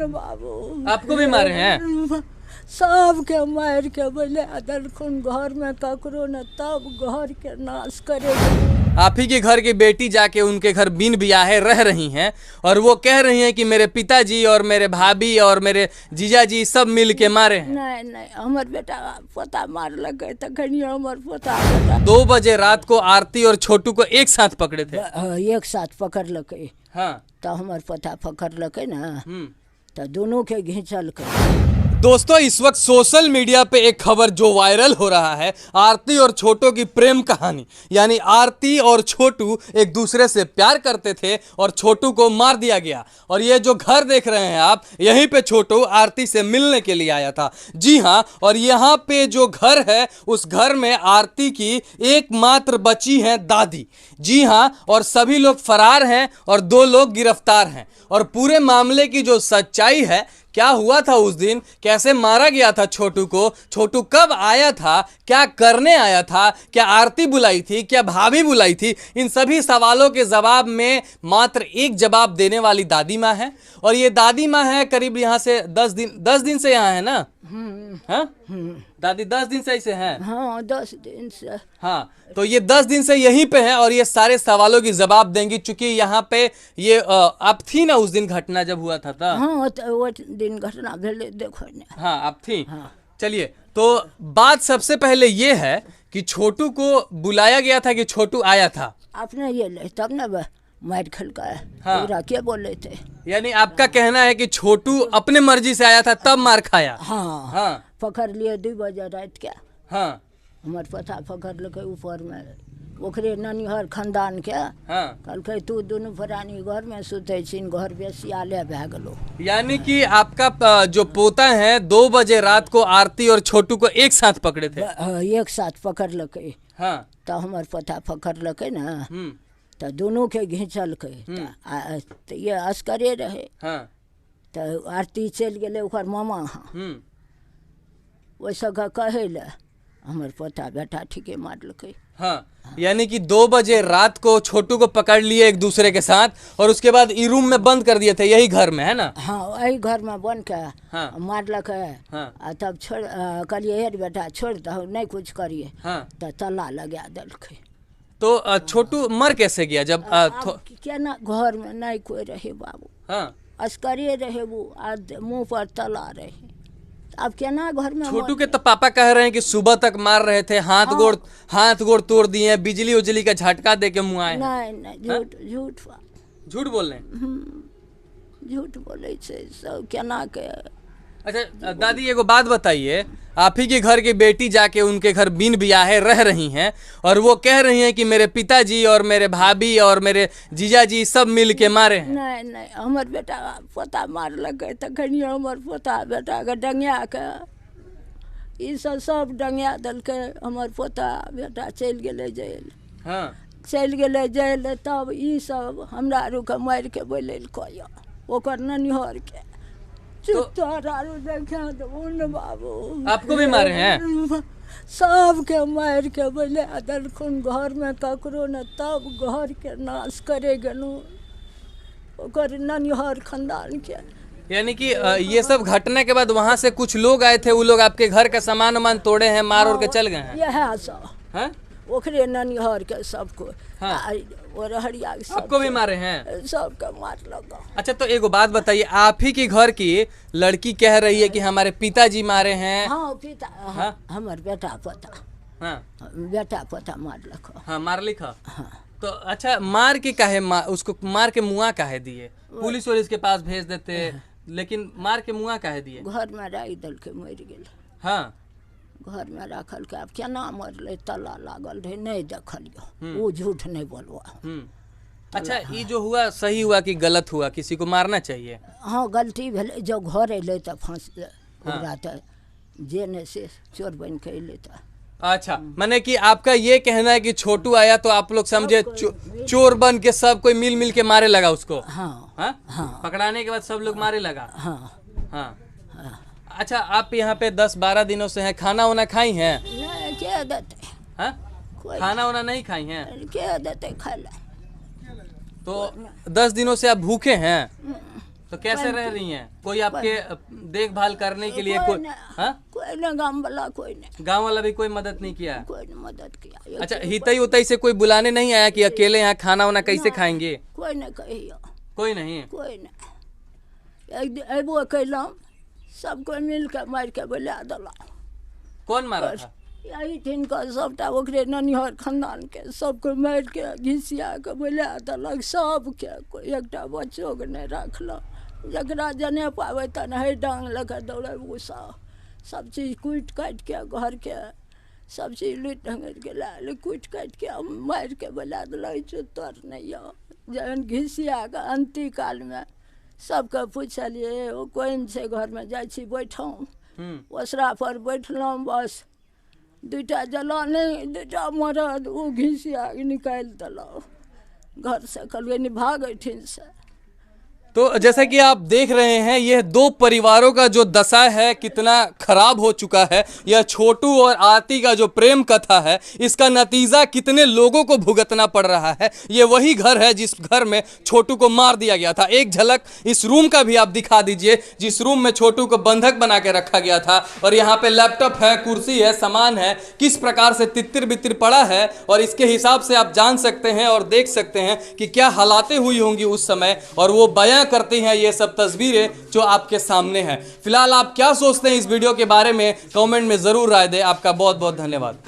बाबू आपको भी मारे हैं? सब के मार के बोले अदलखुन घर में ककरो न तब घर के नाश करेगा। आप ही के घर की बेटी जाके उनके घर बिन बियाहे रह रही हैं और वो कह रही हैं कि मेरे पिताजी और मेरे भाभी और मेरे जीजाजी सब मिल के मारे हैं। नहीं नहीं हमार बेटा पोता मार लगे तो कहीं हमार पोता बेटा 2 बजे रात को आरती और छोटू को एक साथ पकड़े थे। एक साथ पकड़ लके। हाँ तो हमार पोता पकड़ लके ना तो दोनों के घिंचल के। दोस्तों इस वक्त सोशल मीडिया पे एक खबर जो वायरल हो रहा है, आरती और छोटू की प्रेम कहानी। यानी आरती और छोटू एक दूसरे से प्यार करते थे और छोटू को मार दिया गया। और ये जो घर देख रहे हैं आप, यहीं पे छोटू आरती से मिलने के लिए आया था। जी हाँ, और यहाँ पे जो घर है उस घर में आरती की एकमात्र बची है दादी। जी हाँ, और सभी लोग फरार हैं और 2 लोग गिरफ्तार हैं। और पूरे मामले की जो सच्चाई है, क्या हुआ था उस दिन, कैसे मारा गया था छोटू को, छोटू कब आया था, क्या करने आया था, क्या आरती बुलाई थी, क्या भाभी बुलाई थी, इन सभी सवालों के जवाब में मात्र एक जवाब देने वाली दादी माँ है। और ये दादी माँ है करीब यहाँ से 10 दिन से यहाँ है ना? हाँ दादी 10 दिन से ऐसे हैं? हाँ 10 दिन से। हाँ तो ये 10 दिन से यहीं पे हैं और ये सारे सवालों की जवाब देंगी। चूंकि यहाँ पे ये आप थी ना उस दिन घटना जब हुआ था तब? हाँ तो वो दिन घटना भेले देखो ने। हाँ आप थी। हाँ। चलिए, तो बात सबसे पहले ये है कि छोटू को बुलाया गया था कि छोटू आया था? आपने ये ले तब ना मार खल का है। हाँ। क्या बोले थे? यानी आपका कहना है कि छोटू अपने मर्जी से आया था तब मार खाया? हाँ हाँ पकड़ लिए 2 बजे रात के। हाँ हमार पता पकड़ लके ऊपर में ओकरे ननिहर खानदान के। हाँ कहलकै तू दोनों प्राणी घर में सुते छिन, घर बेसियाले भए गेलो। यानी कि आपका जो पोता है 2 बजे रात को आरती और छोटू को एक साथ पकड़े थे? एक साथ पकड़ लके। हाँ तो हमार पता पकड़ लके ना तो दोनों के घिंचल के। तो ये अस्करे रहे। हाँ तो आरती चल गए ओकर मामा। वैसा कहे ले हमार पोता बेटा ठीके मार लके। हाँ यानी कि 2 बजे रात को छोटू को पकड़ लिए एक दूसरे के साथ और उसके बाद ई रूम में बंद कर दिए थे, यही घर में है ना? हाँ यही घर में बन के हाँ। मार लके। हाँ। तब छोड़ कहलिए हेर बेटा छोड़ दो नहीं कुछ करिए। हाँ। तो तला लगा दलके। तो छोटू मर कैसे गया जब क्या ना घर में नहीं कोई रहे बाबू। हाँ अस्करे रहे वो मुंह पर तला रहे। अब क्या ना घर में छोटू के तो पापा कह रहे हैं कि सुबह तक मार रहे थे, हाथ गोड़ तोड़ दिए, बिजली उजली का झटका दे के मुँह आए। नहीं झूठ बोल रहे हैं? झूठ बोले सब केना के। अच्छा दादी एगो बात बताइए, आप ही के घर की बेटी जाके उनके घर बिन बियाहे रह रही हैं और वो कह रही हैं कि मेरे पिताजी और मेरे भाभी और मेरे जीजाजी सब मिल के मारे हैं। नहीं नहीं हमार बेटा पोता मार लगे तो कहीं हमार पोता बेटा के डंगिया के ई सब डंगिया दल के हमार पोता बेटा चल गए जेल। हाँ चल गए जेल तब ई सब हमरा आरू के मार के बोले ओकर ननिहर के। बाबू आपको भी मारे हैं? सब के मार के बोले अदलखुन घर में ककरो न तब घर के नाश करे गनु ओकर ननिहर खानदान के। यानी कि ये सब घटना के बाद वहाँ से कुछ लोग आए थे, वो लोग आपके घर का सामान तोड़े हैं, मार और के चल गए हैं? यह सब हाँ? ओकरे ननिहर के सबको। हाँ। और हरिया सबको भी मारे हैं? सबका मार लगा। अच्छा तो एगो बात बताइए, आप ही के घर की लड़की कह रही है कि हमारे पिताजी मारे हैं? हाँ पिता। हाँ? हमार बेटा पोता। हाँ बेटा पोता मार लखा। हाँ मार लिखा। हाँ। तो अच्छा मार के काहे उसको मार के मुआ काहे दिए? पुलिस वुलिस के पास भेज देते, लेकिन मार के मुआ काहे दिए? घर में राई दल के मर गेल। हाँ घर में रखल के अब केना मरले तला लागल रहे नहीं देखलियो। वो झूठ नहीं बोलवा। अच्छा ये जो हुआ सही हुआ कि गलत हुआ? किसी को मारना चाहिए? हाँ गलती भेले जो घर अले तो फांस जेने से चोर बन के अले तो। अच्छा माने कि आपका ये कहना है कि छोटू आया तो आप लोग समझे चोर बन के सब कोई मिल के मारे लगा उसको? हाँ। हाँ? हाँ। पकड़ाने के बाद सब लोग मारे लगा? हाँ। हाँ। अच्छा आप यहाँ पे 10-12 दिनों से हैं, खाना वाना खाई हैं? नहीं क्या देते? हाँ? खाना वाना नहीं खाई हैं? क्या देते खाला? तो 10 दिनों से आप भूखे हैं? तो कैसे रह रही हैं? कोई आपके देखभाल करने के लिए कोई? हाँ, कोई नहीं, गाँव वाला कोई नहीं, गांव वाला भी कोई मदद नहीं किया? कोई नहीं मदद किया। अच्छा, हितई उतई से कोई बुलाने नहीं आया कि अकेले यहाँ खाना वाना कैसे खाएंगे? कोई नहीं कहियो, कोई नहीं। कोई नहीं। एक दिन अबो कैलम, सब कोई मिल के मार के बोला दिला। कौन मारा था? यही दिन का सबटा ओकरे ननिहर खानदान के सबको मार के घिसिया के बोला दिलक सबके, कोई एकटा बच्चो के नहीं रखलक। जकरा जने पावे तन है डांग लगे दौड़े उसा, सब चीज कुटि काटि के घर के सब चीज लुटि ढंगरि के लाल कुटि काटि के मार के बोला दिलक तोर नहीं हो। जहन घिसिया के अंतिम काल में सबके पूछलिए ओ कोन से घर में जाइ छी बैठौं, ओसरा पर बैठलहुँ, बस दूटा जला नहीं दूटा मरद वो घिसिया निकालि दिलक घर से, कहलिए भागथिन से। तो जैसा कि आप देख रहे हैं, यह दो परिवारों का जो दशा है कितना खराब हो चुका है। यह छोटू और आरती का जो प्रेम कथा है, इसका नतीजा कितने लोगों को भुगतना पड़ रहा है। ये वही घर है जिस घर में छोटू को मार दिया गया था। एक झलक इस रूम का भी आप दिखा दीजिए, जिस रूम में छोटू को बंधक बना के रखा गया था। और यहाँ पे लैपटॉप है, कुर्सी है, सामान है, किस प्रकार से तितर बितर पड़ा है। और इसके हिसाब से आप जान सकते हैं और देख सकते हैं कि क्या हालातें हुई होंगी उस समय, और वो बयां करते हैं ये सब तस्वीरें जो आपके सामने हैं। फिलहाल आप क्या सोचते हैं इस वीडियो के बारे में, कमेंट में जरूर राय दें। आपका बहुत बहुत धन्यवाद।